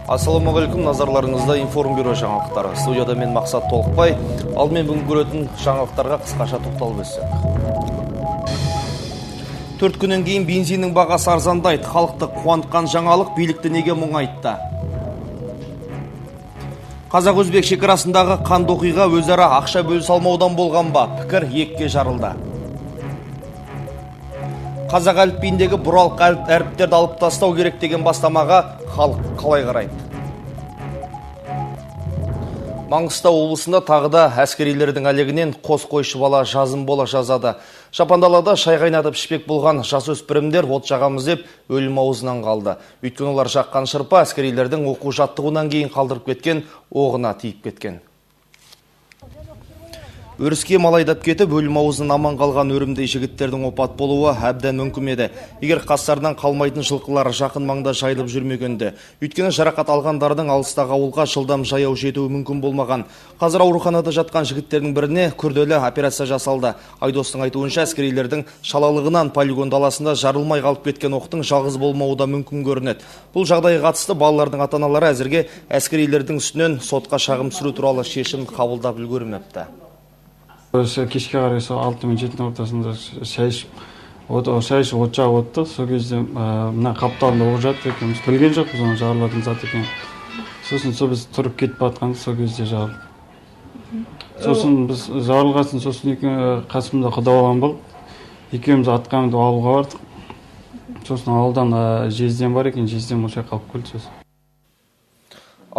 Ассалаумағалейкум, назарларыңызда информбюро жаңалықтары. Студияда мен Мақсат Толықбай, алдымен бүгін көретін жаңалықтарға қысқаша тоқталып өтсек. 4 күннен кейін бензиннің бағасы арзандайды. Халықты қуантқан жаңалық билікті неге мұң айтты? Қазақ-өзбек шекарасындағы қанды оқиға өзара ақша бөлісе алмаудан болған ба? Пікір екіге жарылды. Қазақ әліпбиіндегі бұралық әріптерді алып тастау керек деген бастамаға халық қалай қарайды? Маңғыстау облысында тағыда әскерилердің әлегінен қос қойшы бала жазым бола жазады. Шапандалада шай қайнатып ішпек болған жасөспірімдер от жағамыз деп өлім аузынан қалды. Өйткені олар жаққан шырпа әскерилердің оқу жаттығуынан кейін қалдырып кеткен оғына тиіп кеткен. Өріске малайдап кетіп, өлім аузынан аман қалған өрімдей жігіттердің опат болуы әбден мүмкін еді. Егер қастарынан қалмайтын жылқылар жақын маңда жайылып жүрмегенде. Өйткені жарақат алғандардың алыстағы ауылға жылдам жаяу жетуі мүмкін болмаған. Қазір ауруханада жатқан жігіттердің біріне күрделі операция жасалды. Айдостың айтуынша әскерилердің шалалығынан полигон даласында жарылмай қалып кеткен оқтың жалғыз болмауы да мүмкін көрінеді. Бұл жағдайға қатысты балалардың ата-аналары әзірге әскерилердің үстінен сотқа шағым түсіру туралы шешім қабылдап үлгермепті. Кешке қарай 6 мен 7 ортасында шай ішіп от жағып отты. Сол кезде мына қапталында оқ жатыр екен. Біз білген жоқпыз оны жарылатын зат екен. Сосын біз тұрып кетіп жатқан сол кезде жарылды. Сосын біз жарылғасын сосын қасымда құдалығым бол. Екеуміз атқамды ауылға бардық. Сосын ауылдан жездем бар екен, жездем осы қалып келді сосын.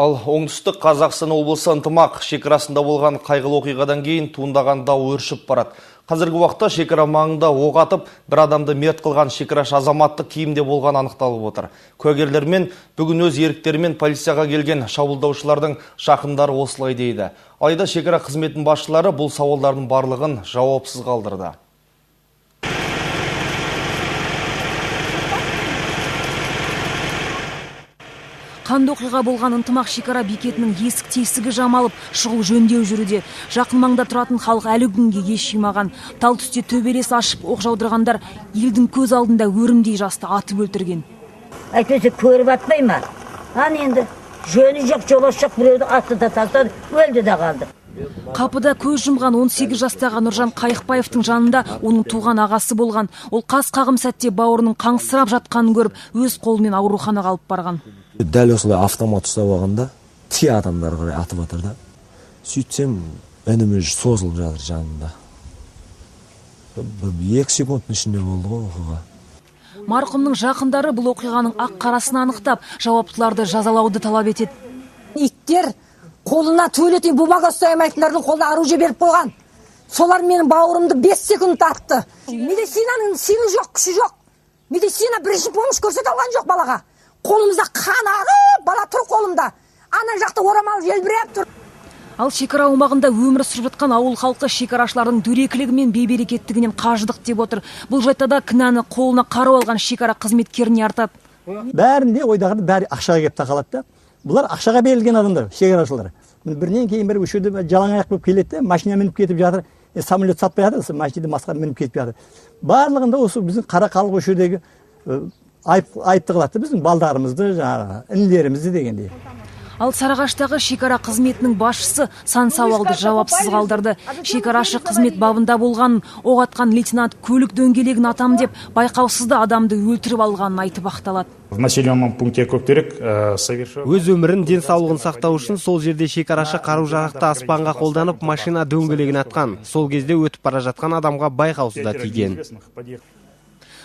Ал оңтүстік Қазақстан облысы ынтымақ шекарасында болған қайғылы оқиғадан кейін туындаған дау өршіп барады. Қазіргі уақытта шекара маңында оқ атып, бір адамды мерт қылған шекараш азаматтық киімде болған анықталып отыр. Куәгерлермен бүгін өз еріктерімен полицияға келген шабуылдаушылардың жақындары осылай дейді. Алайда шекара қызметінің басшылары бұл сауалдардың барлығын жауапсыз қалдырды. Қанды оқиға болған ынтымақ шекара бекетінің есік тесігі жамалып, шұғыл жөндеу жүруде. Жақын маңда тұратын халық әлі күнге еш жимаған. Тал түсте төбелес ашып оқ жаудырғандар елдің көз алдында өрімдей жасты атып өлтірген. Әйтпесе көріп атпай ма? Енді жөні жоқ, жоласы жоқ, біреуді атты да тастады, өлді де қалды. Қапыда көз жұмған 18 жастағы Нұржан Қайықбаевтың жанында оның туған ағасы болған. Ол қас қағым сәтте бауырының қаңсырап жатқанын көріп, өз қолымен ауруханаға алып барған. Дәл осылай автомат ұстап алғанда тие адамдар қарай атып жатыр да. Сөйтсем, інім созылып жатыр жанында. 2 секундтың ішінде болды ғой оқиға. Марқұмның жақындары бұл оқиғаның ақ қарасын анықтап, жауаптыларды жазалауды талап етеді. Иттер қолына туалеттен бумага ұстай алмайтындардың қолына оружие беріп қойған. Солар менің бауырымды 5 секунд атты. Медицинаның силы жоқ, күші жоқ. Медицина бірінші помощь көрсете алған жоқ балаға. Қолымызда қан ағып, бала тұр қолымда. Ана жақта орамал желбіреп тұр. Ал шекара аумағында өмір сүріп жатқан ауыл халқы шекарашылардың дөрекілігі мен бейберекеттігінен қажыдық деп отыр. Бұл жайта да кінәні қолына қару алған шекара қызметкеріне артады. Бәрінде ойдағырды бәрі ақшаға кеп тақалады да. Бұлар ақшаға берілген адамдар, шекарашылар. Бірінен кейін бір үшеуді жалаң аяқ болып келеді, машина мініп кетіп жатыр. Самолет сатпай жатыр, машинада масқа мініп кетіп жатыр. Барлығында осы біздің қара халық үшеудегі айыпты қылады біздің балдарымызды, інілерімізді дегендей. Ал Сарыағаштағы шекара қызметінің басшысы сан сауалды жауапсыз қалдырды. Шекарашы қызмет бабында болған, оқ атқан лейтенант көлік дөңгелегін атам деп байқаусызда адамды өлтіріп алғанын айтып ақталады. Өз өмірін, денсаулығын сақтау үшін сол жерде шекарашы қару-жарақты аспанға қолданып машина дөңгелегін атқан. Сол кезде өтіп бара жатқан адамға байқаусызда тиген.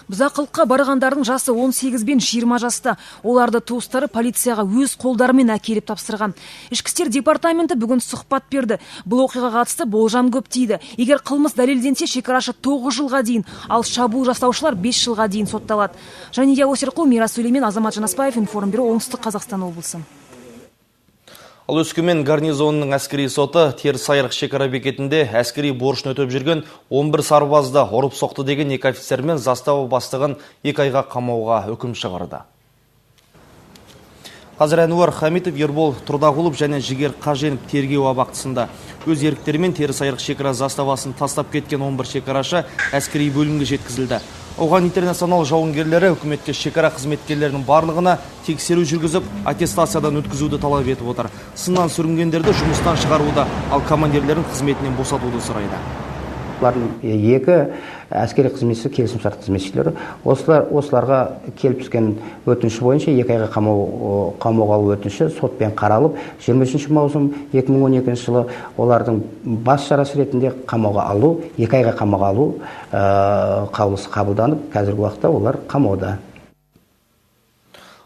Бұзақылыққа барғандардың жасы 18 бен 20 жаста. Оларды туыстары полицияға өз қолдарымен әкеліп тапсырған. Ішкі істер департаменті бүгін сұхбат берді. Бұл оқиғаға қатысты болжам көп дейді. Егер қылмыс дәлелденсе, шекарашы 9 жылға дейін, ал шабуыл жасаушылар 5 жылға дейін сотталады. Жания Осерқұл, Мирас Сөйлемен, Азамат Жанаспаев, информбюро, Оңтүстік Қазақстан облысы. Ал Өскемен гарнизонының әскери соты Терісайрық шекара бекетінде әскери борышын өтеп жүрген 11 сарбазды ұрып соқты деген 2 офицер мен застава бастығын 2 айға қамауға үкім шығарды. Қазір Әнуар Хамитов, Ербол Тұрдағұлов және Жігер Қаженов тергеу абақтысында. Өз еріктерімен Терісайрық шекара заставасын тастап кеткен 11 шекарашы әскери бөлімге жеткізілді. Оған интернационал жауынгерлері үкіметке шекара қызметкерлерінің барлығына тексеру жүргізіп, аттестациядан өткізуді талап етіп отыр. Сыннан сүрінгендерді жұмыстан шығаруды, ал командирлерін қызметінен босатуды сұрайды. Олардың екі әскери қызметші келісімшарт қызметшілері осыларға келіп түскен өтініші бойынша 2 айға қамауға алу өтініші сотпен қаралып, 23 маусым 2012 жылы олардың бас шарасы ретінде қамауға алу, 2 айға қамауға алу қаулысы қабылданып, қазіргі уақытта олар қамауда.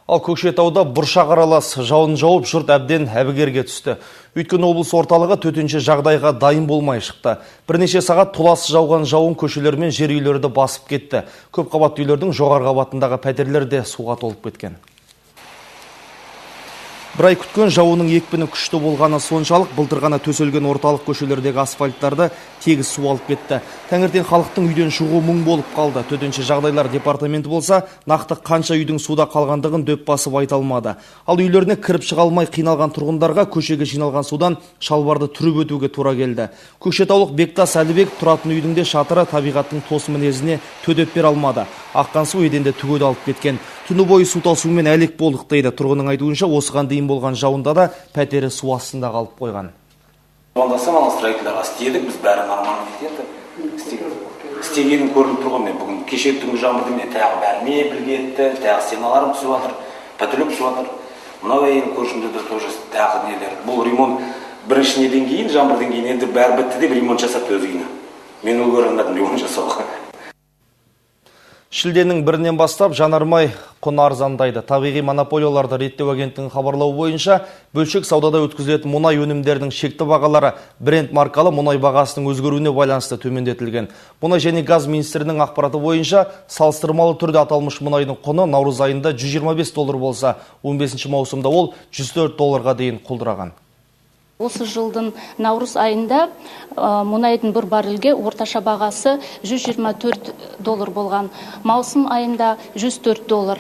Ал Көкшетауда бұршақ аралас жауын жауып, жұрт әбден әбігерге түсті. Өйткені облыс орталығы төтенше жағдайға дайын болмай шықты. Бірнеше сағат толассыз жауған жауын көшелер мен жер үйлерді басып кетті. Көп қабатты үйлердің жоғарғы қабатындағы пәтерлер де суға толып кеткен. Бір ай күткен жауынның екпіні күшті болғаны соншалық былтыр ғана төселген орталық көшелердегі асфальттарды тегіс су алып кетті. Таңертең халықтың үйден шығуы мұң болып қалды. Төтенше жағдайлар департаменті болса, нақты қанша үйдің суда қалғандығын дөп басып айта алмады. Ал үйлеріне кіріп шыға алмай қиналған тұрғындарға көшеге жиналған судан шалбарды түріп өтуге тура келді. Көкшетаулық Бектас Әлібек тұратын үйдің де шатыры табиғаттың тосын мінезіне төтеп бере алмады. Аққан су еденде түгел алып кеткен. Түні бойы су тасумен әлек болдық дейді. Тұрғынның айтуынша осыған дейін болған жауында да пәтері су астында қалып қойған. Звондасам, ана строительдерге істедік, біз бәрі нормально кетті. Істегенім көрініп тұрған. Мен бүгін кеше түнгі жаңбырды мен тағы бәрі мебель кетті, тағы стеналарым түсіп жатыр, пәтерлер түсіп жатыр. Мынау әйел көршімде де тоже тағы нелер. Бұл ремонт бірінші неден кейін, жаңбырдан кейін енді бәрі бітті деп ремонт жасапты өзгені. Мен үлгермедім ремонт жасауға. Шілденің бірінен бастап жанармай құны арзандайды. Табиғи монополияларды реттеу агенттігінің хабарлауы бойынша бөлшек саудада өткізілетін мұнай өнімдерінің шекті бағалары Brent маркалы мұнай бағасының өзгеруіне байланысты төмендетілген. Мұнай және газ министрінің ақпараты бойынша салыстырмалы түрде аталмыш мұнайдың құны наурыз айында $125 болса, 15 маусымда ол $104 дейін құлдыраған. Осы жылдың наурыз айында мұнайдың бір баррельге орташа бағасы $124 болған. Маусым айында $104.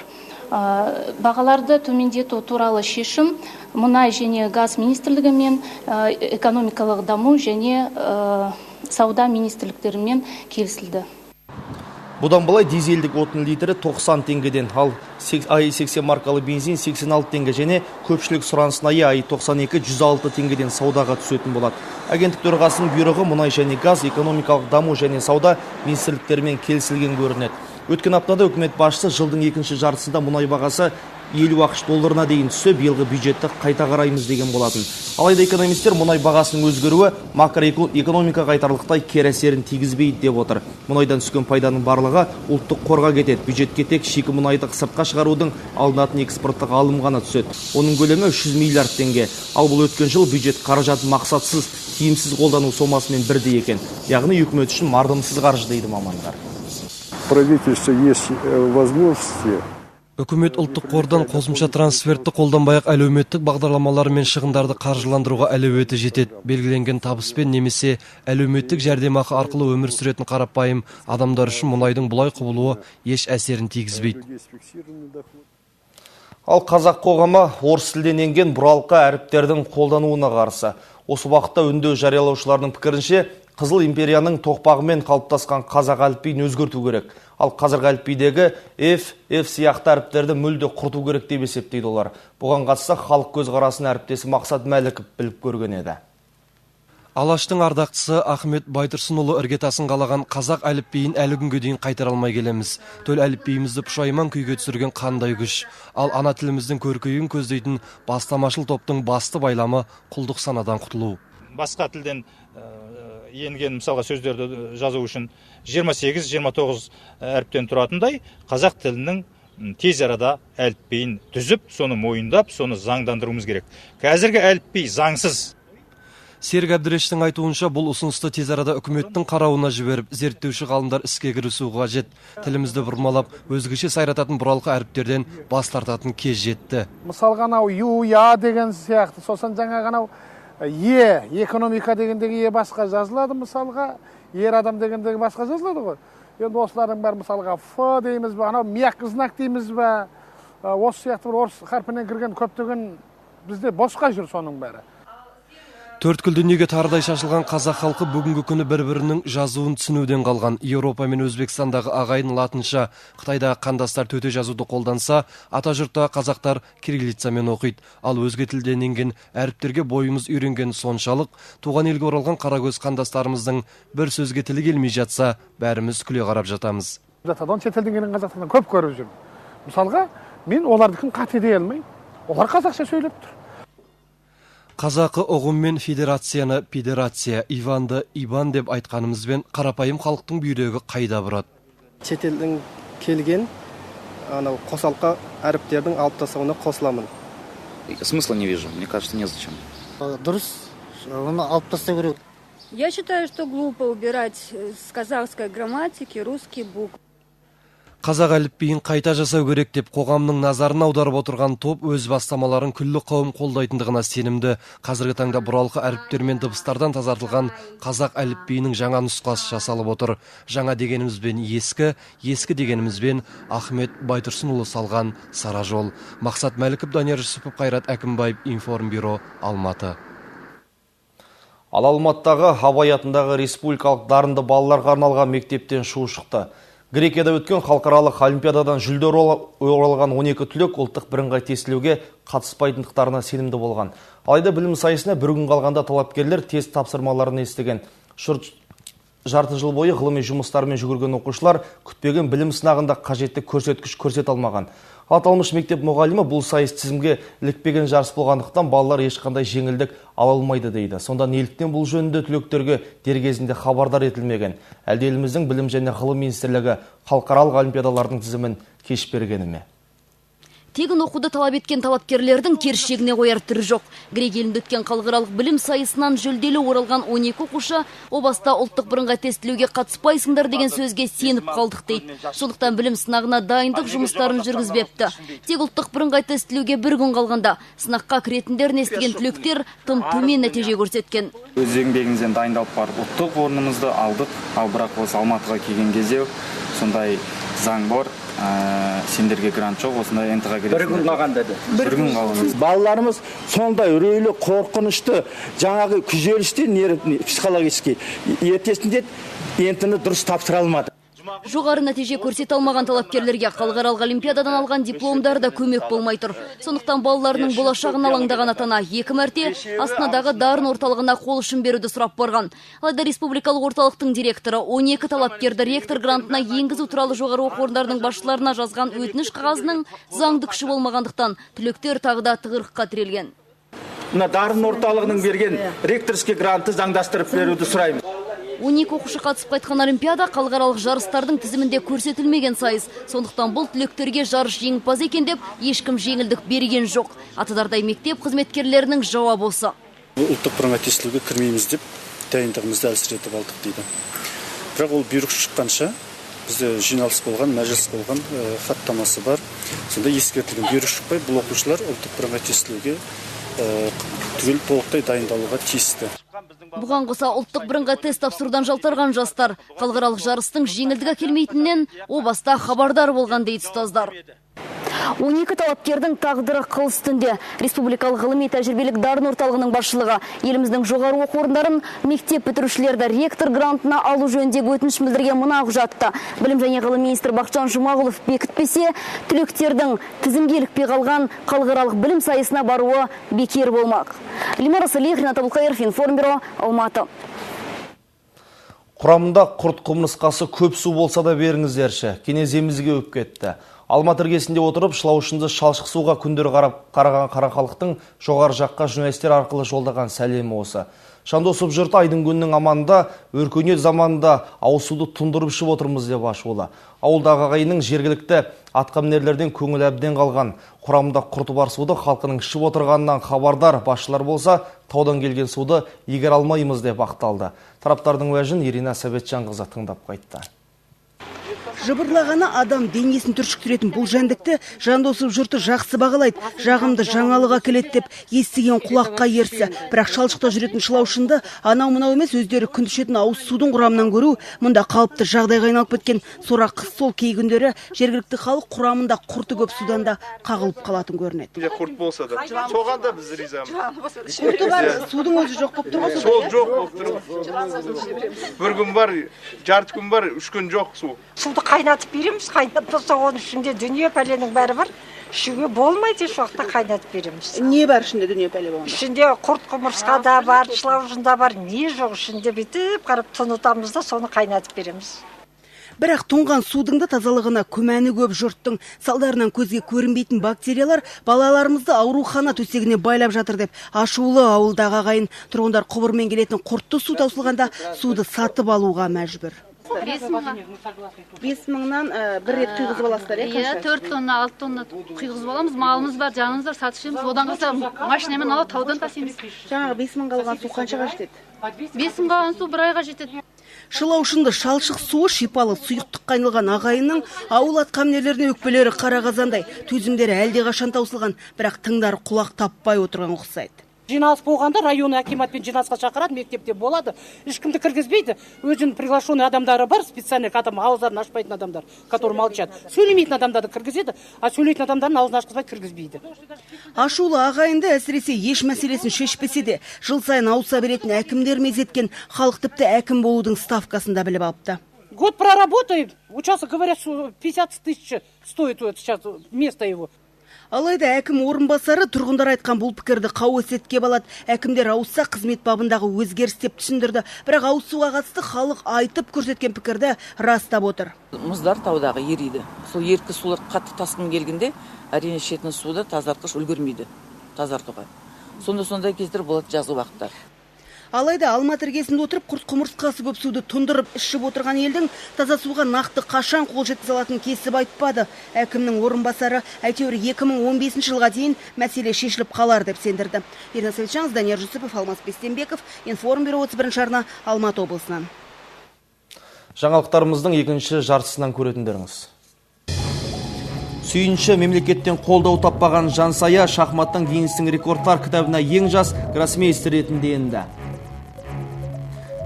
Бағаларды төмендету туралы шешім мұнай және газ министрлігімен экономикалық даму және сауда министрліктерімен келісілді. Бұдан былай дизельдік отын литрі 90 теңгеден, ал АИ-80 маркалы бензин 86 теңге және көпшілік сұранысын АИ-92 106 теңгеден саудаға түсетін болады. Агенттік төрағасының бұйрығы мұнай және газ экономикалық даму және сауда министрліктерімен келісілген көрінеді. Өткен аптада үкімет басшысы жылдың екінші жартысында мұнай бағасы $50 дейін түссе, биылғы бюджетті қайта қараймыз деген болатын. Алайда экономистер мұнай бағасының өзгеруі макроэкономика қайтарлықтай кері әсерін тигізбейді деп отыр. Мұнайдан түскен пайданың барлығы ұлттық қорға кетеді. Бюджетке тек шикі мұнайды сыртқа шығарудың алынатын экспорттық алым ғана түседі. Оның көлемі 300 миллиард теңге. Ал бұл өткен жыл бюджет қаражатын мақсатсыз, тиімсіз қолдану сомасымен бірдей екен. Яғни үкімет үшін мардымсыз қаржы дейді мамандар. Правительство есть возможности. Үкімет ұлттық қордан қосымша трансфертті қолданбай-ақ әлеуметтік бағдарламалар мен шығындарды қаржыландыруға әлеуеті жетеді. Белгіленген табыспен немесе әлеуметтік жәрдемақы арқылы өмір сүретін қарапайым адамдар үшін мұнайдың бұлай құбылуы еш әсерін тигізбейді. Ал қазақ қоғамы орыс тілден енген бұралқы әріптердің қолдануына қарсы. Осы уақытта үндеу жариялаушылардың пікірінше, Қызыл империяның тоқпағымен қалыптасқан қазақ әліпбиін өзгерту керек. Ал қазіргі әліпбидегі F сияқты әріптерді мүлде құрту керек деп есептейді олар. Бұған қатысты халық көзқарасын әріптесі Мақсат Мәліков біліп көрген еді. Алаштың ардақтысы Ахмет Байтұрсынұлы іргетасын қалаған қазақ әліпбиін әлі күнге дейін қайтара алмай келеміз. Төл әліпбиімізді пұшайман күйге түсірген қандай күш. Ал ана тіліміздің көркеюін көздейтін бастамашыл топтың басты байламы құлдық санадан құтылу. Басқа тілден енген мысалға сөздерді жазу үшін 28-29 әріптен тұратындай қазақ тілінің тез арада әліпбиін түзіп, соны мойындап, соны заңдандыруымыз керек. Қазіргі әліпби заңсыз. Серік Әбдірештің айтуынша бұл ұсынысты тез арада үкіметтің қарауына жіберіп, зерттеуші ғалымдар іске кірісуі қажет. Тілімізді бұрмалап, өзгеше сайрататын бұралқы әріптерден бас тартатын кез жетті. Мысалға анау ю, я деген сияқты, сосын жаңа анау Е, экономика дегендегі Е басқа жазылады мысалға, ер адам дегендегі басқа жазылады ғой. Енді осылардың бәрі мысалға Ф дейміз бе, анау мияқ знак дейміз бе, осы сияқты бір орыс харпінен кірген көптеген бізде босқа жүр соның бәрі. Төрткүл дүниеге тарыдай шашылған қазақ халқы бүгінгі күні бір-бірінің жазуын түсінуден қалған. Еуропа мен Өзбекстандағы ағайын латынша, Қытайдағы қандастар төте жазуды қолданса, ата жұртта қазақтар кириллицамен оқиды. Ал өзге тілден енген әріптерге бойымыз үйренген соншалық, туған елге оралған қарагөз қандастарымыздың бір сөзге тілі келмей жатса, бәріміз күле қарап жатамыз. Шетелден келген қазақтардан көп көріп жүрмін. Мысалға, мен олардікін қате дей алмаймын. Олар қазақша сөйлеп тұр. Қазақы ұғыммен федерацияны педерация, Иванды Иван деп айтқанымызбен қарапайым халықтың бүйрегі қайда бұрады. Шетелдің келген қосалқа әріптердің алып тастауына қосыламын. Смысла не вижу, мне кажется, незачем. Дұрыс, оны алып тастау керек. Я считаю, что глупо убирать с казахской грамматики русский букв. Қазақ әліпбиін қайта жасау керек деп қоғамның назарын аударып отырған топ өз бастамаларын күллі қауым қолдайтындығына сенімді. Қазіргі таңда бұралқы әріптер мен дыбыстардан тазартылған қазақ әліпбиінің жаңа нұсқасы жасалып отыр. Жаңа дегенімізбен ескі, ескі дегенімізбен Ахмет Байтұрсынұлы салған сара жол. Мақсат Мәліков, Данияр Жүсіпов, Қайрат Әкімбаев, Информбюро, Алматы. Ал Алматыдағы Абай атындағы республикалық дарынды балаларға арналған мектептен шу шықты. Грекияда өткен халықаралық олимпиададан жүлде оралған 12 түлек ұлттық бірыңғай тестілеуге қатыспайтындықтарына сенімді болған. Алайда білім сайысына бір күн қалғанда талапкерлер тест тапсырмаларын естіген. Жарты жыл бойы ғылыми жұмыстармен жүгірген оқушылар күтпеген білім сынағында қажетті көрсеткіш көрсете алмаған. Аталмыш мектеп мұғалімі бұл сайыс тізімге ілікпеген жарыс болғандықтан балалар ешқандай жеңілдік ала алмайды дейді. Сонда неліктен бұл жөнінде түлектерге дер кезінде хабардар етілмеген? Әлде еліміздің білім және ғылым министрлігі халықаралық олимпиадалардың тізімін кеш бергені ме? Тегін оқуды талап еткен талапкерлердің керіс шегіне қояр түрі жоқ. Грек елінде өткен халықаралық білім сайысынан жүлделі оралған 12 оқушы о баста ұлттық бірыңғай тестілеуге қатыспайсыңдар деген сөзге сеніп қалдық дейді. Сондықтан білім сынағына дайындық жұмыстарын жүргізбепті. Тек ұлттық бірыңғай тестілеуге бір күн қалғанда сынаққа кіретіндерін естіген түлектер тым төмен нәтиже көрсеткен. Өз еңбегімізден дайындалып барып ұлттық орнымызды алдық, ал бірақ осы Алматыға келген кезде сондай заң бар. Сендерге грант жоқ, осындай ентіға кересіңдер. Бір күн қалған деді. Бір күн қалған. Балаларымыз сондай үрейлі, қорқынышты, жаңағы күйзелісте, психологически ертесінде ентіні дұрыс тапсыра алмады. Жоғары нәтиже көрсете алмаған талапкерлерге халықаралық олимпиададан алған дипломдар да көмек болмай тұр. Сондықтан балаларының болашағын алаңдаған атана 2 мәрте Астанадағы дарын орталығына қол ұшын беруді сұрап барған. Алайда республикалық орталықтың директоры 12 талапкерді ректор грантына енгізу туралы жоғары оқу орындарының басшыларына жазған өтініш қағазының заңды күші болмағандықтан түлектер тағы да тығырыққа тірелген. Дарын орталығының берген ректорский гранты заңдастырып беруді сұраймыз. 12 оқушы қатысып қайтқан олимпиада халықаралық жарыстардың тізімінде көрсетілмеген сайыс. Сондықтан бұл түлектерге жарыс жеңімпаз екен деп ешкім жеңілдік берген жоқ. Атадардай мектеп қызметкерлерінің жауабы осы. Ұлттық бірыңғай тестілеуге кірмейміз деп дайындығымызды әлсіретіп алдық дейді. Бірақ ол бұйрық шыққанша бізде жиналыс болған, мәжіліс болған, хаттамасы бар. Сонда ескертілген бұйрық шықпай бұл оқушылар ұлттық бірыңғай тестілеуге түгел толықтай дайындалуға тиісті. Бұған қоса ұлттық бірыңғай тест тапсырудан жалтарған жастар халықаралық жарыстың жеңілдігі келмейтіннен о баста хабардар болған дейді ұстаздар. 12 талапкердің тағдыры қыл үстінде. Республикалық ғылыми тәжірибелік дарын орталығының басшылығы еліміздің жоғары оқу орындарын мектеп бітірушілерді ректор грантына алу жөніндегі өтініш білдірген мына құжатты білім және ғылым министрі Бақытжан Жұмағұлов бекітпесе, түлектердің тізімге ілікпей қалған халықаралық білім сайысына баруы бекер болмақ. Лимара Салих, Ринат Абылқайыров, Информбюро, Алматы. Құрамында құрт құмырсқасы көп су болса да беріңіздерші. Кенеземізге өп кетті. Алматы іргесінде отырып, шылаушынды шалшық суға күндер қараған қарақалықтың жоғары жаққа журналистер арқылы жолдаған сәлемі осы. Шандосып жұрты айдың күннің аманында, өркениет заманында ауызсуды тұндырып ішіп отырмыз деп ашулы. Ауылдағы ағайынның жергілікті атқамінерлерден көңіл әбден қалған. Құрамында құрты бар суды халқының ішіп отырғанынан хабардар басшылар болса, таудан келген суды игере алмаймыз деп ақталды. Тараптардың уәжін Ирина Сәбетжанқызы тыңдап қайтты. Жыбырлағаны адам денесін түршіктіретін бұл жәндікті Жандосов жұрты жақсы бағалайды. Жағымды жаңалыға келеді деп естіген құлаққа ерсі. Бірақ шалшықта жүретін шылаушынды анау мынау емес, өздері күн ішетін ауыз судың құрамынан көру мұнда қалыпты жағдайға айналып кеткен. Сорақ сол кей күндері жергілікті халық құрамында құрты көп судан да қағылып қалатын көрінеді. Құрт болса да, соған да біз ризамыз. Құрты бар, судың өзі жоқ болып тұр. Сол жоқ болып тұр. Bir gün var, жарты күн бар, 3 күн жоқ су. Суды қайнатып береміз, қайнатпаса оның ішінде дүние пәленің бәрі бар. Ішуге болмайды, еш уақытта қайнатып береміз. Не бар ішінде дүние пәле болғанда? Ішінде құрт құмырсқа да бар, шылаужында бар, не жоқ ішінде бүйтіп қарап тұнытамыз да соны қайнатып береміз. Бірақ тоңған судың да тазалығына күмәні көп жұрттың. Салдарынан көзге көрінбейтін бактериялар балаларымызды аурухана төсегіне байлап жатыр деп ашулы ауылдағы ағайын. Тұрғындар құбырмен келетін құртты су таусылғанда суды сатып алуға мәжбүр. 5 мыңнан бір рет құйғызып аласыздар, Иә, 4 тонна, 6 тонна құйғызып аламыз, малымыз бар, жанымыз бар, сатышымыз. Одан қалса машинамен алып таудан тасимыз. Жаңағы 5 мың қалған су қаншаға жетеді? 5 мың қалған су 1 айға жетеді. Шылаушынды шалшық суы шипалы сұйықтыққа айналған ағайынның ауыл атқамінерлеріне өкпелері қара қазандай. Төзімдері әлде қашан таусылған, бірақ тыңдар құлақ таппай отырған ұқсайды. Жиналыс болғанда районы акиматпен жиналысқа шақырады, мектепте болады. Ешкімді кіргізбейді. Өзінің приглашенный адамдары бар, специальный адам, ауыздарын ашпайтын адамдар, которые молчат. Сөйлемейтін адамдарды кіргізеді, а сөйлейтін адамдарын аузын ашқызбай кіргізбейді. Ашулы ағайынды әсіресе еш мәселесін шешпесе де, жыл сайын ауыса беретін әкімдер мезеткен, халық тіпті әкім болудың ставкасында біліп алыпты. Год проработаем, участок, говорят, 50 тысяч стоит сейчас место его. Алайда әкім орынбасары тұрғындар айтқан бұл пікірді қауесетке балады. Әкімдер ауысса қызмет бабындағы өзгеріс деп түсіндірді. Бірақ ауысуға қатысты халық айтып көрсеткен пікірді растап отыр. Мұздар таудағы ериді. Сол еркі сулар қатты тасқын келгенде, әрине ішетін суды тазартқыш үлгермейді тазартуға. Сондай кездер болады жазғы уақытта. Алайда Алматы іргесінде отырып құрт құмырсқасы көп суды тұндырып ішіп отырған елдің таза суға нақты қашан қол жеткізе алатынын кесіп айтпады. Әкімнің орынбасары әйтеуір 2015 жылға дейін мәселе шешіліп қалар деп сендірді. Ирина Светчанов, Данияр Жүсіпов, Алмас Бестенбеков, Информбюро 31 арна, Алматы облысынан. Жаңалықтарымыздың екінші жартысынан көретіндеріңіз. Сүйінші мемлекеттен қолдау таппаған Жансая шахматтан Гиннестің рекордтар кітабына ең жас гроссмейстер ретінде енді.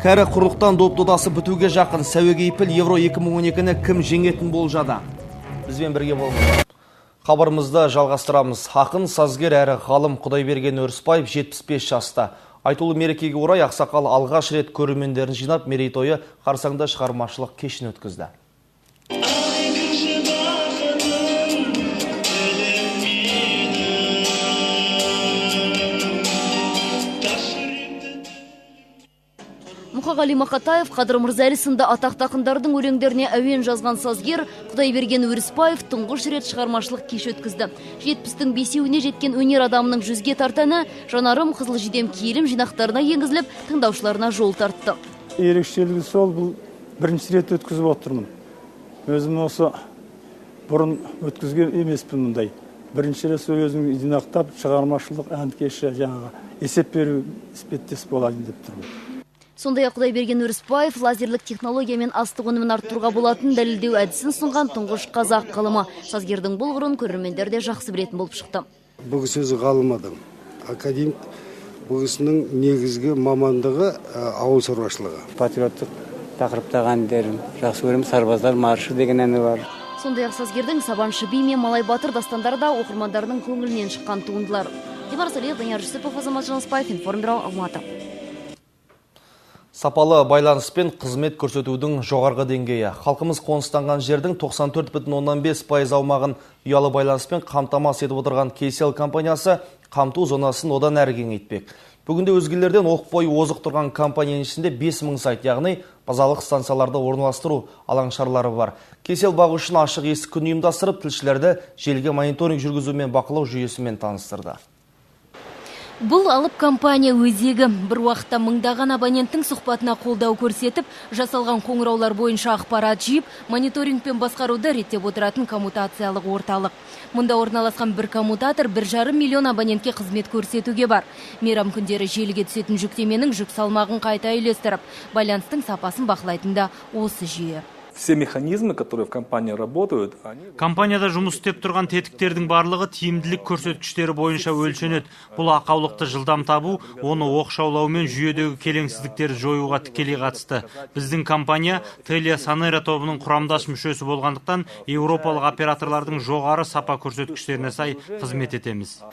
Кәрі құрлықтан доп-додасы бітуге жақын сәуегейпіл Евро 2012-ні кім жеңетін болжады? Бізбен бірге болыңыз. Хабарымызды жалғастырамыз. Ақын, сазгер әрі ғалым Құдайберген Өрісбаев 75 жаста. Айтулы мерекеге орай ақсақал алғаш рет көрермендерін жинап, мерейтойы қарсаңда шығармашылық кешін өткізді. Мұқағали Мақатаев, Қадыр Мырзәлі сынды атақты ақындардың өлеңдеріне әуен жазған сазгер Құдайберген Өрісбаев тұңғыш рет шығармашылық кеш өткізді. 70-тің бесеуіне жеткен өнер адамының 100-ге тартаны Жанарым қызыл жидем киелім жинақтарына енгізіліп, тыңдаушыларына жол тартты. Ерекшелігі сол, бұл бірінші рет өткізіп отырмын. Өзім осы бұрын өткізген емеспін мұндай. Бірінші рет сол өзім жинақтап, шығармашылық ән кеші жаңағы есеп беру іспеттес болайын деп тұрмын. Сондай-ақ Құдайберген Өрісбаев лазерлік технологиямен астық өнімін арттыруға болатын дәлелдеу әдісін сұнған тұңғыш қазақ ғалымы. Сазгердің бұл қырын көрермендер де жақсы білетін болып шықты. Бұл сөзі ғалым адам, академик. Бұл кісінің негізгі мамандығы ауыл шаруашылығы. Патриоттық тақырыптағы әндерін жақсы көремін. Сарбаздар маршы деген әні бар. Сондай-ақ сазгердің Сабаншы би мен Малай батыр дастандары да оқырмандарының көңілінен шыққан туындылар. Димар Салиев, Данияр Жүсіпов, Азамат Жаныспаев, Информбюро, Алматы. Сапалы байланыс пен қызмет көрсетудің жоғарғы деңгейі. Халқымыз қоныстанған жердің 94,5% аумағын ұялы байланыспен қамтамасыз етіп отырған Кейсел компаниясы қамту зонасын одан әрі кеңейтпек. Бүгінде өзгелерден оқ бойы озық тұрған компанияның ішінде 5000 сайт, яғни базалық станцияларды орналастыру алаңшарлары бар. Кейсел бағы үшін ашық есік күн ұйымдастырып, тілшілерді желіге мониторинг жүргізумен бақылау жүйесімен таныстырды. Бұл алып компания өзегі бір уақытта мыңдаған абоненттің сұхбатына қолдау көрсетіп, жасалған қоңыраулар бойынша ақпарат жиып, мониторинг пен басқаруды реттеп отыратын коммутациялық орталық. Мұнда орналасқан бір коммутатор 1,5 миллион абонентке қызмет көрсетуге бар. Мейрам күндері желіге түсетін жүктеменің жүк салмағын қайта үйлестіріп, байланыстың сапасын бақылайтын да осы жүйе. Все механизмы, которые в компании работают, компанияда жұмыс істеп тұрған тетіктердің барлығы тиімділік көрсеткіштері бойынша өлшенеді. Бұл ақаулықты жылдам табу, оны оқшаулау мен жүйедегі келеңсіздіктерді жоюға тікелей қатысты. Біздің компания Telia Sonera тобының құрамдас мүшесі болғандықтан еуропалық операторлардың жоғары сапа көрсеткіштеріне сай қызмет етеміз.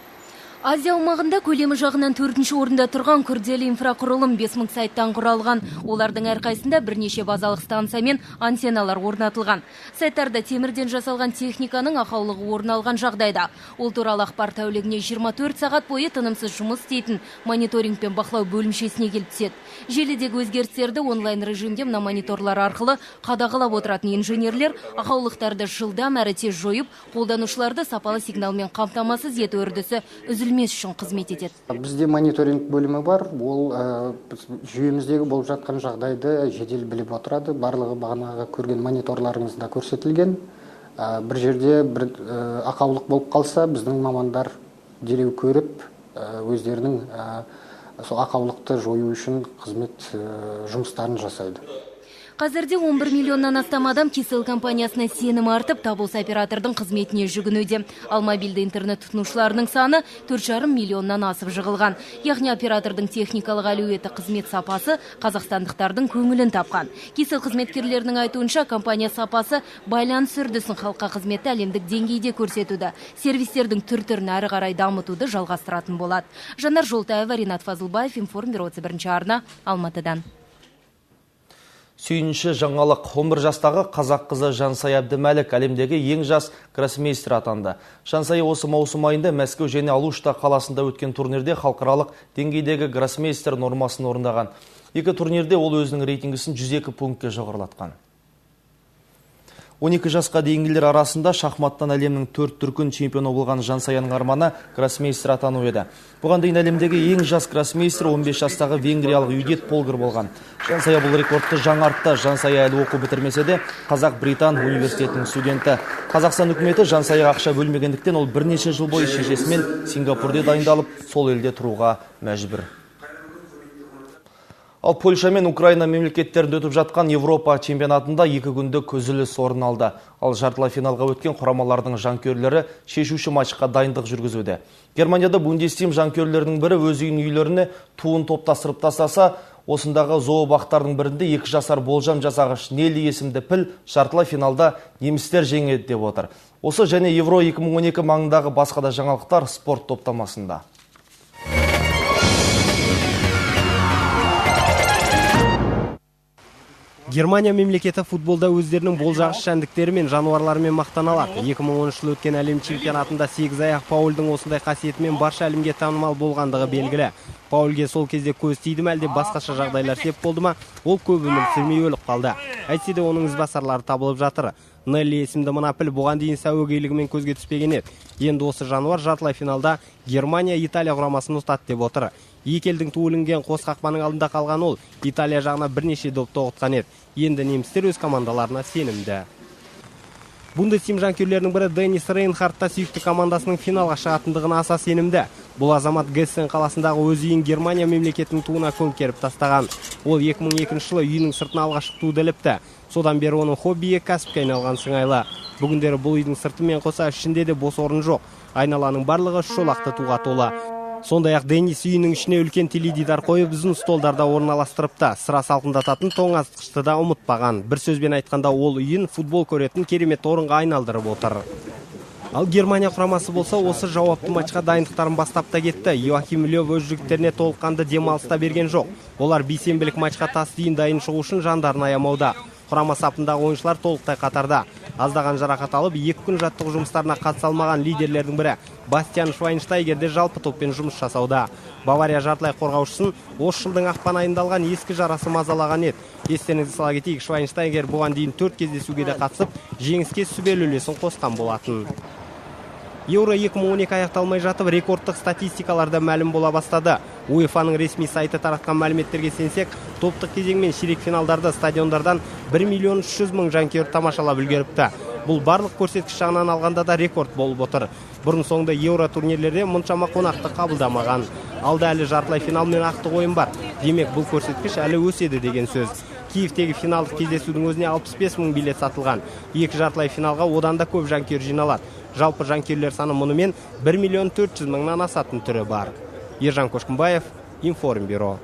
Азия аумағында көлемі жағынан 4-ші орында тұрған күрделі инфрақұрылым 5000 сайттан құралған. Олардың әрқайсында бірнеше базалық станция мен антенналар орнатылған. Сайттарда темірден жасалған техниканың ақаулығы орын алған жағдайда. Ол туралы ақпар тәулігіне 24 сағат бойы тынымсыз жұмыс істейтін мониторинг пен бақылау бөлімшесіне келіп түседі. Желідегі өзгерістерді онлайн режимде мына мониторлар арқылы қадағалап отыратын инженерлер ақаулықтарды жылдам әрі тез жойып, қолданушыларды сапалы сигналмен қамтамасыз ету үрдісі үзілмес үшін қызмет етеді. Бізде мониторинг бөлімі бар. Ол жүйеміздегі болып жатқан жағдайды жедел біліп отырады. Барлығы бағанағы көрген мониторларыңызда көрсетілген. Бір жерде бір ақаулық болып қалса, біздің мамандар дереу көріп, өздерінің сол ақаулықты жою үшін қызмет жұмыстарын жасайды. Қазірде 11 миллионнан астам адам Кселл компаниясына сенім артып, табылса оператордың қызметіне жүгінуде. Ал мобильді интернет тұтынушыларының саны 4,5 миллионнан асып жығылған. Яғни оператордың техникалық әлеуеті, қызмет сапасы қазақстандықтардың көңілін тапқан. Кселл қызметкерлерінің айтуынша, компания сапасы байланыс үрдісін халыққа қызметті әлемдік деңгейде көрсетуді, сервистердің түр-түрін әрі қарай дамытуды жалғастыратын болады. Жанар Жолтаева, Ринат Фазылбаев, Информбюро 1 арна, Алматыдан. Сүйінші жаңалық 11 жастағы қазақ қызы Жансай Әбдімәлік әлемдегі ең жас гроссмейстер атанды. Жансай осы маусым айында Мәскеу және Алушта қаласында өткен турнирде халықаралық деңгейдегі гроссмейстер нормасын орындаған. Екі турнирде ол өзінің рейтингісін 102 пунктке жоғарылатқан. 12 жасқа дейінгілер арасында шахматтан әлемнің 4 дүркін чемпионы болған Жансаяның арманы гроссмейстер атану еді. Бұған дейін әлемдегі ең жас гроссмейстер 15 жастағы венгриялық Юдит Полгар болған. Жансая бұл рекордты жаңартты. Жансая әлі оқу бітірмесе де Қазақ-Британ университетінің студенті. Қазақстан үкіметі Жансаяға ақша бөлмегендіктен ол бірнеше жыл бойы шешесімен Сингапурде дайындалып, сол елде тұруға мәжбүр. Ал Польша мен Украина мемлекеттерінде өтіп жатқан Европа чемпионатында 2 күндік үзіліс орын алды. Ал жартылай финалға өткен құрамалардың жанкүйерлері шешуші матчқа дайындық жүргізуде. Германияда Бундестим жанкүйерлерінің бірі өз үйлеріне туын топтастырып тастаса, осындағы зообақтардың бірінде 2 жасар болжам жасағыш Нелли есімді піл жартылай финалда немістер жеңеді деп отыр. Осы және Евро 2012 маңындағы басқа да жаңалықтар спорт топтамасында. Германия мемлекеті футболда өздерінің болжағыш шәндіктері мен жануарларымен мақтаналады. 2013 жылы өткен әлем чемпионатында 8 аяқ Паульдің осындай қасиетімен барша әлемге танымал болғандығы белгілі. Паульге сол кезде көз тиді ме, әлде басқаша жағдайлар сеп болды ма, ол көп өмір сүрмей өліп қалды. Әйтсе де оның ізбасарлары табылып жатыр. Нелли есімді мына піл бұған дейін сәуегейлігімен көзге түспеген еді. Енді осы жануар жартылай финалда Германия Италия құрамасын ұстады деп отыр. Екі елдің туылынген қос қақпаның алдында қалған ол Италия жағына бірнеше доп тоғытқан еді. Енді немістер өз командаларына сенімді. Бундестим жанкүйерлерінің бірі Денис Рейнхард та сүйікті командасының финалға шығатындығына аса сенімді. Бұл азамат Гессен қаласындағы өз үйін Германия мемлекетінің туына көмкеріп тастаған. Ол 2002 жылы үйінің сыртына алғашқы туды іліпті. Содан бері оның хоббиі кәсіпке айналған сыңайлы. Бүгіндері бұл үйдің сыртымен қоса ішінде де бос орын жоқ. Айналаның барлығы шолақты туға толы. Сондай-ақ Денис үйінің ішіне үлкен теледидар қойып, ұзын столдарда орналастырыпты. Сыра салқындататын тоңазытқышты да ұмытпаған. Бір сөзбен айтқанда ол үйін футбол көретін керемет орынға айналдырып отыр. Ал Германия құрамасы болса, осы жауапты матчқа дайындықтарын бастап та кетті. Йоахим Лев өз жігіттеріне толыққанды демалыста берген жоқ. Олар бейсенбілік матчқа тас түйін дайын шығу үшін жандарын аямауда. Құрама сапындағы ойыншылар толықтай қатарда. Аздаған жарақат алып, 2 күн жаттығу жұмыстарына қатыса алмаған лидерлердің бірі Бастиан Швайнштайгерде жалпы топпен жұмыс жасауда. Бавария жартылай қорғаушысын осы жылдың ақпан айында алған ескі жарасы мазалаған еді. Естеріңізге сала кетейік, Швайнштайгер бұған дейін 4 кездесуге де қатысып, жеңіске сүбелі үлесін қосқан болатын. Еуро 2012 аяқталмай жатып, рекордтық статистикаларда мәлім бола бастады. УЕФАның ресми сайты таратқан мәліметтерге сенсек, топтық кезең мен ширек финалдарды стадиондардан 1 миллион 300 мың жанкүйер тамашалап үлгеріпті. Бұл барлық көрсеткіш жағынан алғанда да рекорд болып отыр. Бұрын соңды Еуро турнирлерде мұншама қонақты қабылдамаған. Алда әлі жартылай финал мен ақтық ойын бар. Демек бұл көрсеткіш әлі өседі деген сөз. Киевтегі финалдық кездесудің өзіне 65 мың билет сатылған. Екі жартылай финалға одан да көп жанкүйер жиналады. Жалпы жанкүйерлер саны мұнымен 1 миллион 400 мыңнан асатын түрі бар. Ержан Көшкімбаев, Информбюро.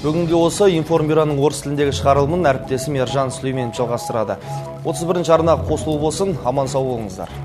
Бүгінге осы Информбюроның орыс тіліндегі шығарылымын әріптесім Ержан Сүлейменов жалғастырады. 31-ші арна қосылу болсын, аман сау болыңыздар.